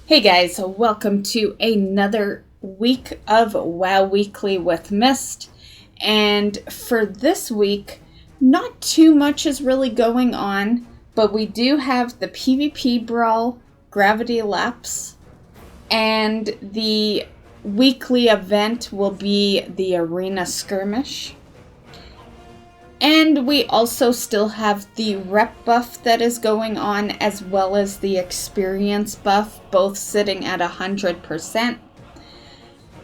Hey guys, welcome to another week of WoW Weekly with Myst. And for this week, not too much is really going on, but we do have the PvP Brawl, Gravity Lapse, and the weekly event will be the Arena Skirmish. And we also still have the rep buff that is going on, as well as the experience buff, both sitting at 100%.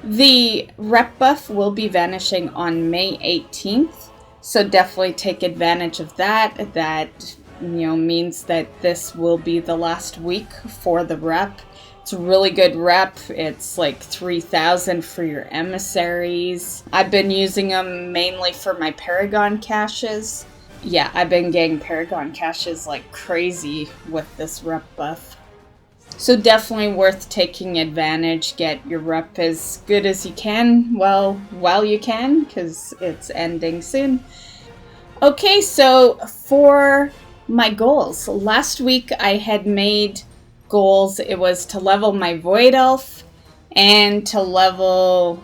The rep buff will be vanishing on May 18th, so definitely take advantage of that. That, means that this will be the last week for the rep. It's a really good rep. It's like 3,000 for your emissaries. I've been using them mainly for my Paragon caches. Yeah, I've been getting Paragon caches like crazy with this rep buff. So definitely worth taking advantage. Get your rep as good as you can while you can, because it's ending soon. Okay, so for my goals. Last week I had made goals. It was to level my Void Elf and to level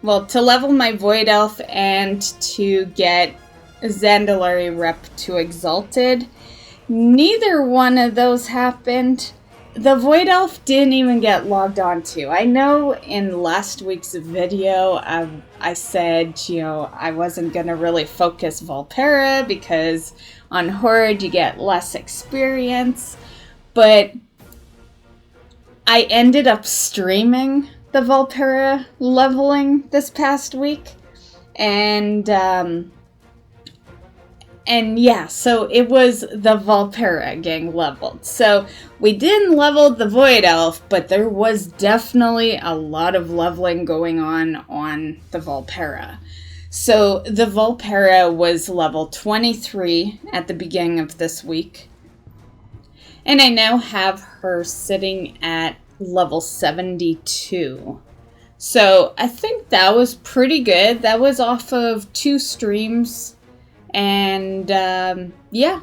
my Void Elf and to get Zandalari rep to Exalted. Neither one of those happened. The Void Elf didn't even get logged onto. I know in last week's video I said, I wasn't going to really focus Volpera because on Horde you get less experience, but I ended up streaming the Volpera leveling this past week, and yeah, so it was the Volpera getting leveled. So we didn't level the Void Elf, but there was definitely a lot of leveling going on the Volpera. So the Volpera was level 23 at the beginning of this week. And I now have her sitting at level 72. So I think that was pretty good. That was off of 2 streams. And yeah,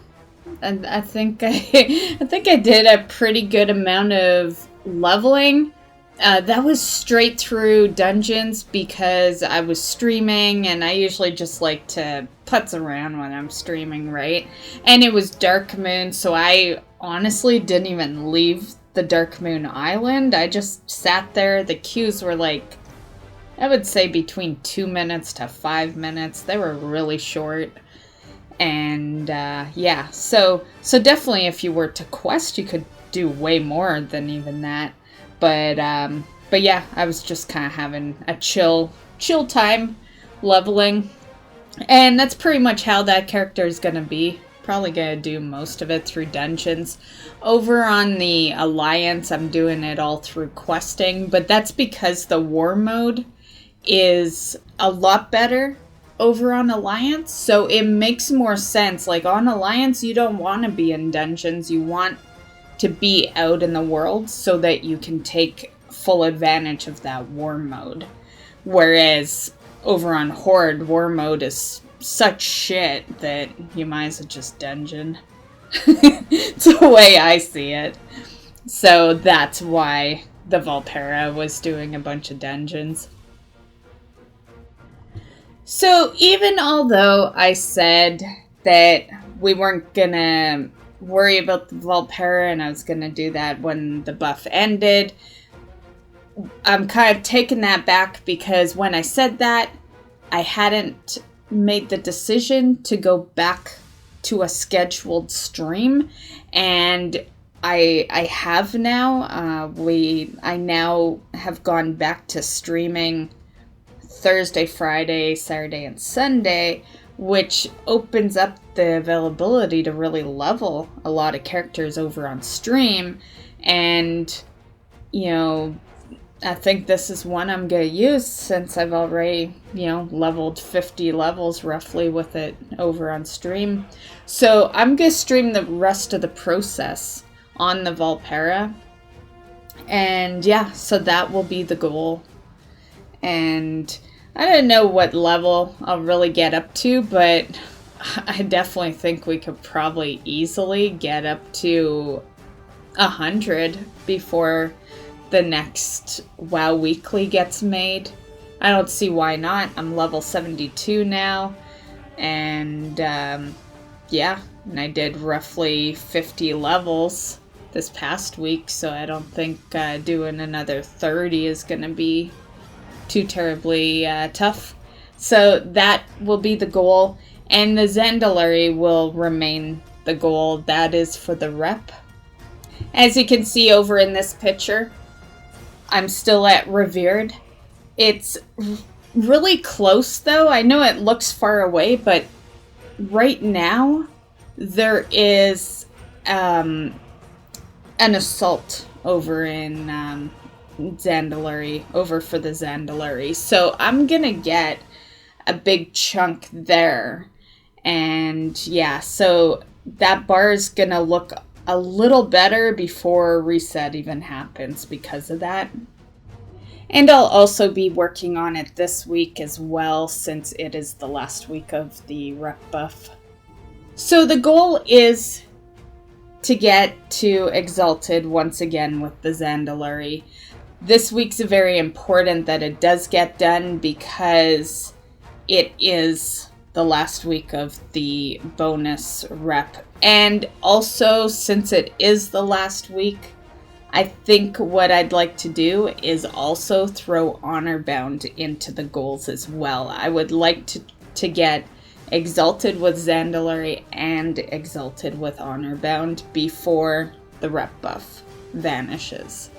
and I think I did a pretty good amount of leveling. That was straight through dungeons because I was streaming, and I usually just like to putz around when I'm streaming, right? And it was Dark Moon, so I honestly didn't even leave the Dark Moon Island. I just sat there. The queues were like, I would say between 2 minutes to 5 minutes. They were really short. And yeah, so definitely if you were to quest, you could do way more than even that. But yeah, I was just kind of having a chill time leveling. And that's pretty much how that character is going to be. Probably going to do most of it through dungeons. Over on the Alliance, I'm doing it all through questing. But that's because the war mode is a lot better over on Alliance. So it makes more sense. Like on Alliance, you don't want to be in dungeons. You want to be out in the world so that you can take full advantage of that war mode. Whereas over on Horde, war mode is such shit that you might as well just dungeon. It's the way I see it. So that's why the Volpera was doing a bunch of dungeons. So even although I said that we weren't gonna worry about the Volpera and I was gonna do that when the buff ended, I'm kind of taking that back because when I said that, I hadn't made the decision to go back to a scheduled stream, and I have now. I now have gone back to streaming Thursday, Friday, Saturday, and Sunday, which opens up the availability to really level a lot of characters over on stream. And, I think this is one I'm going to use since I've already, leveled 50 levels roughly with it over on stream. So I'm going to stream the rest of the process on the Volpera. And yeah, so that will be the goal. And I don't know what level I'll really get up to, but I definitely think we could probably easily get up to 100 before the next WoW Weekly gets made. I don't see why not. I'm level 72 now. And yeah, and I did roughly 50 levels this past week, so I don't think doing another 30 is going to be too terribly tough. So that will be the goal, and the Zandalari will remain the goal. That is for the rep. As you can see over in this picture, I'm still at Revered. It's really close though. I know it looks far away, but right now there is an assault over in Zandalari, over for the Zandalari. So I'm gonna get a big chunk there. And yeah, so that bar is gonna look a little better before reset even happens because of that. And I'll also be working on it this week as well, since it is the last week of the rep buff. So the goal is to get to Exalted once again with the Zandalari. This week's very important that it does get done because it is the last week of the bonus rep. And also, since it is the last week, I think what I'd like to do is also throw Honor Bound into the goals as well. I would like to get Exalted with Zandalari and Exalted with Honor Bound before the rep buff vanishes.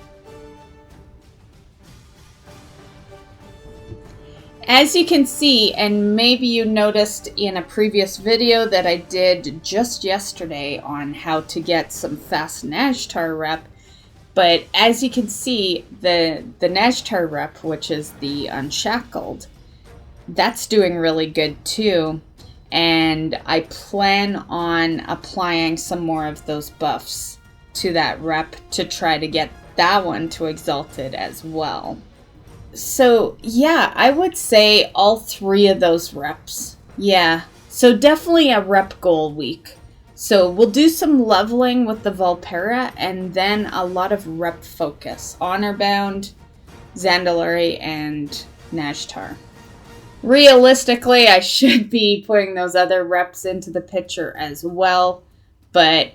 As you can see, and maybe you noticed in a previous video that I did just yesterday on how to get some fast Najtar rep, but as you can see, the Najtar rep, which is the Unshackled, that's doing really good too. And I plan on applying some more of those buffs to that rep to try to get that one to Exalted as well. So yeah, I would say all three of those reps. Yeah, so definitely a rep goal week. So we'll do some leveling with the Volpera and then a lot of rep focus. Honor Bound, Zandalari, and Najtar. Realistically, I should be putting those other reps into the picture as well. But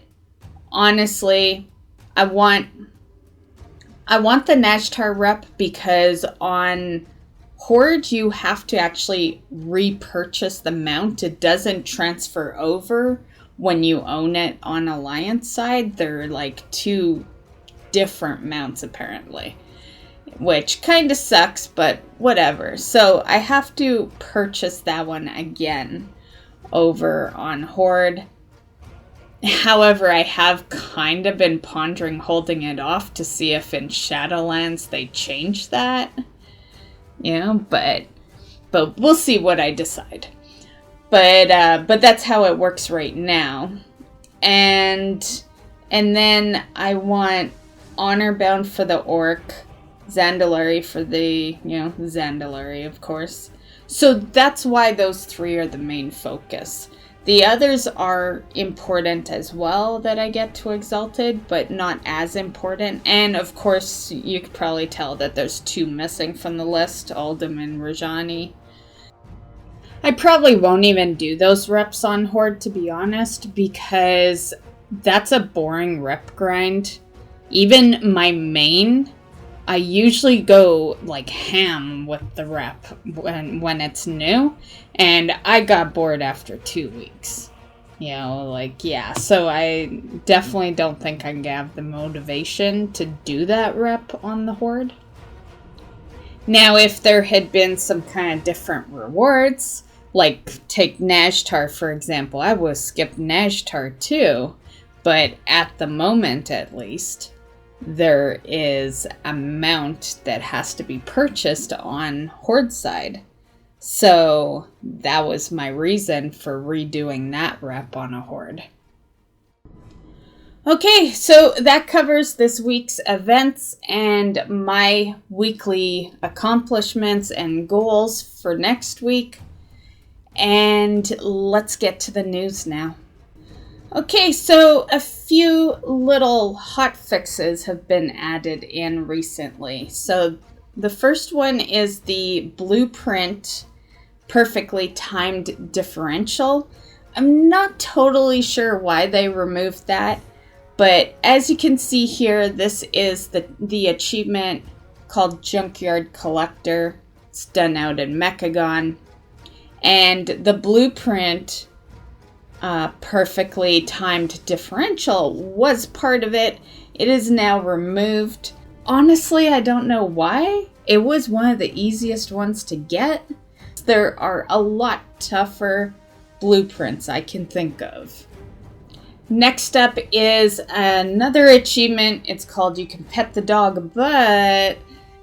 honestly, I want the Najtar rep because on Horde you have to actually repurchase the mount. It doesn't transfer over when you own it on Alliance side. They're like two different mounts apparently, which kind of sucks, but whatever. So I have to purchase that one again over on Horde. However, I have kind of been pondering holding it off to see if in Shadowlands they change that. You know, but we'll see what I decide. But that's how it works right now. And then I want Honor Bound for the Orc, Zandalari for the, Zandalari, of course. So that's why those three are the main focus. The others are important as well that I get to Exalted, but not as important. And of course, you could probably tell that there's two missing from the list, Aldum and Rajani. I probably won't even do those reps on Horde, to be honest, because that's a boring rep grind. Even my main, I usually go like ham with the rep when it's new, and I got bored after 2 weeks. So I definitely don't think I'm gonna have the motivation to do that rep on the Horde. Now, if there had been some kind of different rewards, like take Najtar for example, I would skip Najtar too, but at the moment at least, there is a mount that has to be purchased on Horde side. So that was my reason for redoing that rep on a Horde. Okay, so that covers this week's events and my weekly accomplishments and goals for next week. And let's get to the news now. Okay, so a few little hot fixes have been added in recently. So the first one is the blueprint perfectly timed differential. I'm not totally sure why they removed that, but as you can see here, this is the achievement called Junkyard Collector. It's done out in Mechagon. And the blueprint perfectly timed differential was part of it. It is now removed. Honestly, I don't know why. It was one of the easiest ones to get. There are a lot tougher blueprints I can think of. Next up is another achievement. It's called You Can Pet the Dog But,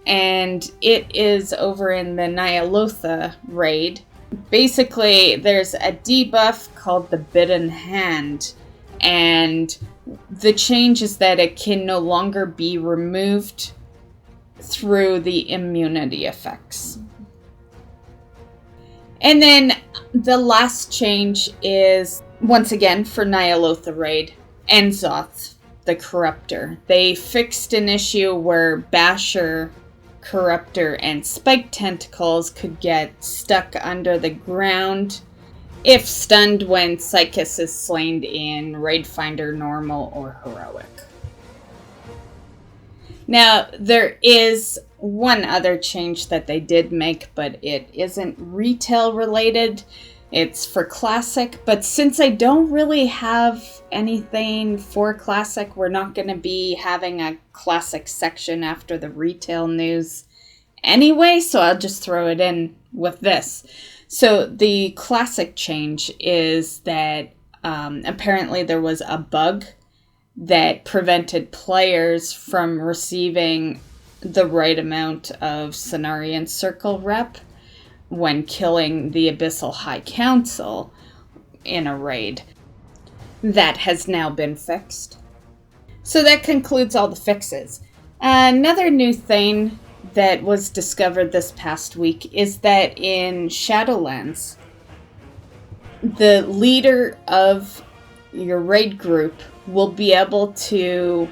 and it is over in the Nyalotha raid. Basically, there's a debuff called the Bitten Hand, and the change is that it can no longer be removed through the immunity effects. And then the last change is, once again, for Nyalotha raid, Enzoth, the Corruptor. They fixed an issue where Basher, Corruptor, and Spike Tentacles could get stuck under the ground if stunned when Psychus is slain in Raid Finder Normal or Heroic. Now, there is one other change that they did make, but it isn't retail related. It's for Classic, but since I don't really have anything for Classic, we're not going to be having a Classic section after the retail news anyway, so I'll just throw it in with this. So the Classic change is that apparently there was a bug that prevented players from receiving the right amount of Cenarian Circle rep when killing the Abyssal High Council in a raid. That has now been fixed. So that concludes all the fixes. Another new thing that was discovered this past week is that in Shadowlands, the leader of your raid group will be able to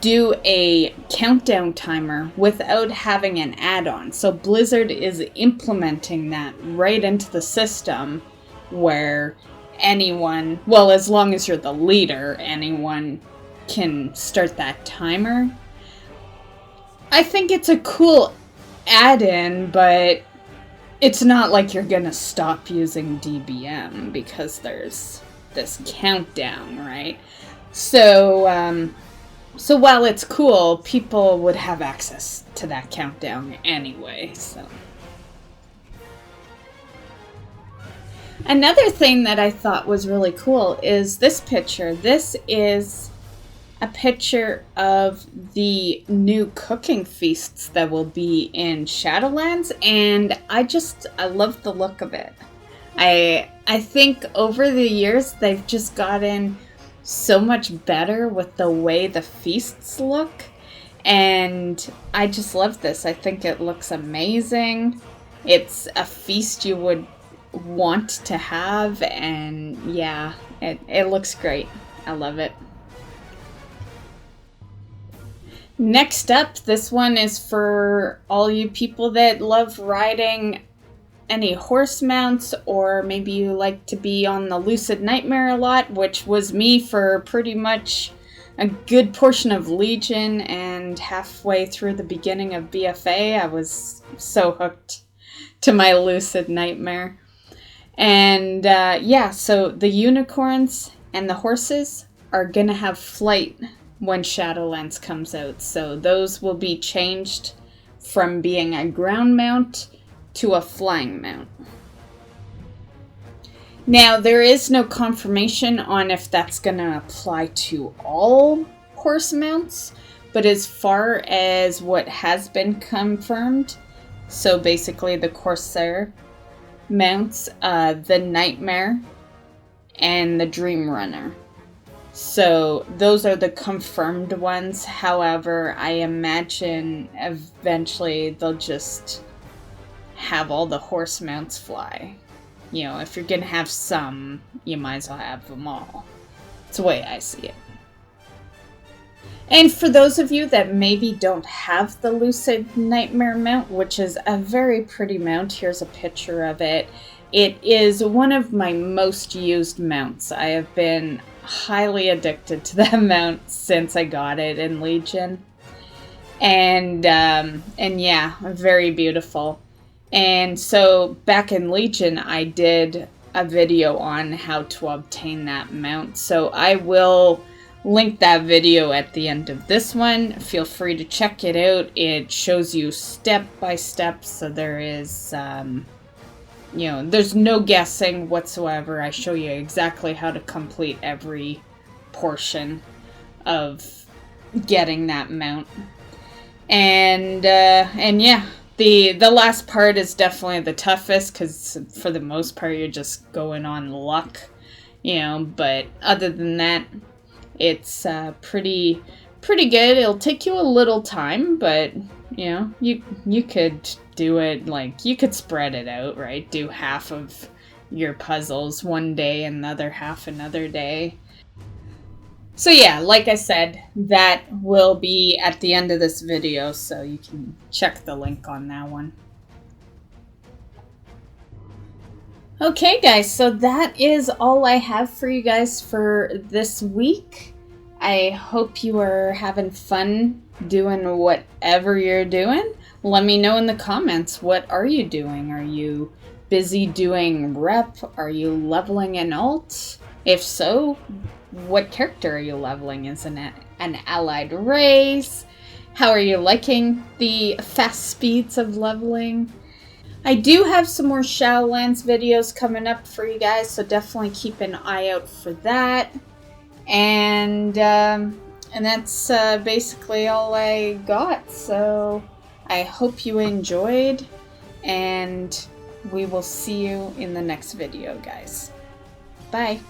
do a countdown timer without having an add-on. So Blizzard is implementing that right into the system where anyone, well, as long as you're the leader, anyone can start that timer. I think it's a cool add-in, but it's not like you're gonna stop using DBM because there's this countdown, right? So while it's cool, people would have access to that countdown anyway, so. Another thing that I thought was really cool is this picture. This is a picture of the new cooking feasts that will be in Shadowlands, and I love the look of it. I think over the years they've just gotten so much better with the way the feasts look, and I just love this. I think it looks amazing. It's a feast you would want to have, and yeah, it looks great. I love it. Next up, this one is for all you people that love riding any horse mounts, or maybe you like to be on the Lucid Nightmare a lot, which was me for pretty much a good portion of Legion and halfway through the beginning of BFA. I was so hooked to my Lucid Nightmare. And yeah, so the unicorns and the horses are gonna have flight when Shadowlands comes out. So those will be changed from being a ground mount to a flying mount. Now, there is no confirmation on if that's going to apply to all horse mounts, but as far as what has been confirmed, so basically the Corsair mounts, the Nightmare, and the Dream Runner. So those are the confirmed ones. However, I imagine eventually they'll just have all the horse mounts fly. You know, if you're gonna have some, you might as well have them all. It's the way I see it. And for those of you that maybe don't have the Lucid Nightmare mount, which is a very pretty mount, here's a picture of it. It is one of my most used mounts. I have been highly addicted to that mount since I got it in Legion. And yeah, very beautiful. And so back in Legion, I did a video on how to obtain that mount. So I will link that video at the end of this one. Feel free to check it out. It shows you step by step, so there is, you know, there's no guessing whatsoever. I show you exactly how to complete every portion of getting that mount. And yeah, the last part is definitely the toughest, because for the most part you're just going on luck, you know, but other than that, it's pretty good. It'll take you a little time, but you know, you could do it, like, you could spread it out, right? Do half of your puzzles one day and the other half another day. So yeah, like I said, that will be at the end of this video, so you can check the link on that one. Okay guys, so that is all I have for you guys for this week. I hope you are having fun doing whatever you're doing. Let me know in the comments, what are you doing? Are you busy doing rep? Are you leveling an alt? If so, what character are you leveling? Is it an allied race? How are you liking the fast speeds of leveling? I do have some more Shadowlands videos coming up for you guys, so definitely keep an eye out for that. And that's basically all I got. So I hope you enjoyed, and we will see you in the next video, guys. Bye.